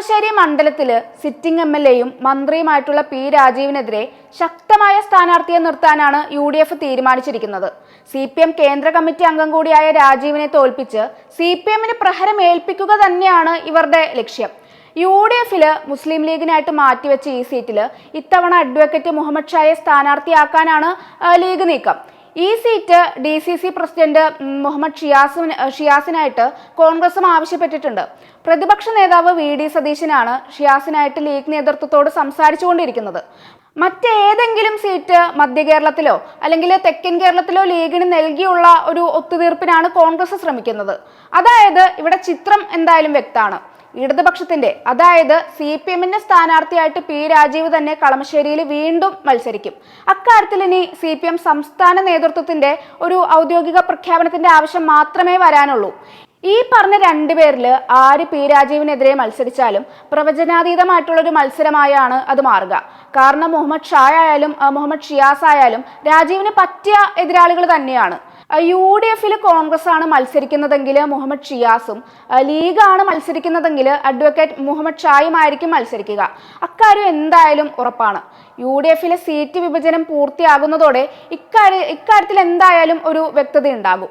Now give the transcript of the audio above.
കളമശ്ശേരി മണ്ഡലത്തില് sitting MLA-യും മന്ത്രിയുമായിട്ടുള്ള P രാജീവിനെതിരെ ശക്തമായ സ്ഥാനാർത്ഥിയെ നിർത്താനാണ് UDF തീരുമാനിച്ചിരിക്കുന്നത്. CPM കേന്ദ്ര കമ്മിറ്റി അംഗം കൂടിയായ രാജീവിനെ തോൽപ്പിച്ച് CPM-ന് പ്രഹരം ഏൽപ്പിക്കുക തന്നെയാണ് ഇവരുടെ ലക്ഷ്യം. UDF-ല് മുസ്ലിം ലീഗിനായിട്ട് മാറ്റിവെച്ച ഈ സീറ്റില് ഇത്തവണ അഡ്വക്കേറ്റ് മുഹമ്മദ് ഷായെ സ്ഥാനാർത്ഥിയാക്കാനാണ് ലീഗ് നീക്കം. ഈ സീറ്റ് DCC പ്രസിഡന്റ് മുഹമ്മദ് ഷിയാസിനായിട്ട് കോൺഗ്രസും ആവശ്യപ്പെട്ടിട്ടുണ്ട്. പ്രതിപക്ഷ നേതാവ് VD സതീശനാണ് ഷിയാസിനായിട്ട് ലീഗ് നേതൃത്വത്തോട് സംസാരിച്ചുകൊണ്ടിരിക്കുന്നത്. മറ്റേതെങ്കിലും സീറ്റ് മധ്യ കേരളത്തിലോ അല്ലെങ്കിൽ തെക്കൻ കേരളത്തിലോ ലീഗിന് നൽകിയുള്ള ഒരു ഒത്തുതീർപ്പിനാണ് കോൺഗ്രസ് ശ്രമിക്കുന്നത്. അതായത് ഇവിടെ ചിത്രം എന്തായാലും വ്യക്തമാണ്. ഇടതുപക്ഷത്തിന്റെ അതായത് CPM-ന്റെ സ്ഥാനാർത്ഥിയായിട്ട് പി രാജീവ് തന്നെ കളമശ്ശേരിയിൽ വീണ്ടും മത്സരിക്കും. അക്കാര്യത്തിൽ ഇനി CPM സംസ്ഥാന നേതൃത്വത്തിന്റെ ഒരു ഔദ്യോഗിക പ്രഖ്യാപനത്തിന്റെ ആവശ്യം മാത്രമേ വരാനുള്ളൂ. ഈ പറഞ്ഞ രണ്ടുപേരിൽ ആര് പി രാജീവിനെതിരെ മത്സരിച്ചാലും പ്രവചനാതീതമായിട്ടുള്ളൊരു മത്സരമായാണ് അത് മാറുക. കാരണം മുഹമ്മദ് ഷാ ആയാലും മുഹമ്മദ് ഷിയാസ് ആയാലും രാജീവിന് പറ്റിയ എതിരാളികൾ തന്നെയാണ്. UDF-ല് കോൺഗ്രസ് ആണ് മത്സരിക്കുന്നതെങ്കിൽ മുഹമ്മദ് ഷിയാസും, ലീഗാണ് മത്സരിക്കുന്നതെങ്കിൽ അഡ്വക്കേറ്റ് മുഹമ്മദ് ഷായുമായിരിക്കും മത്സരിക്കുക. അക്കാര്യം എന്തായാലും ഉറപ്പാണ്. UDF-ലെ സീറ്റ് വിഭജനം പൂർത്തിയാകുന്നതോടെ ഇക്കാര്യത്തിൽ എന്തായാലും ഒരു വ്യക്തത ഉണ്ടാകും.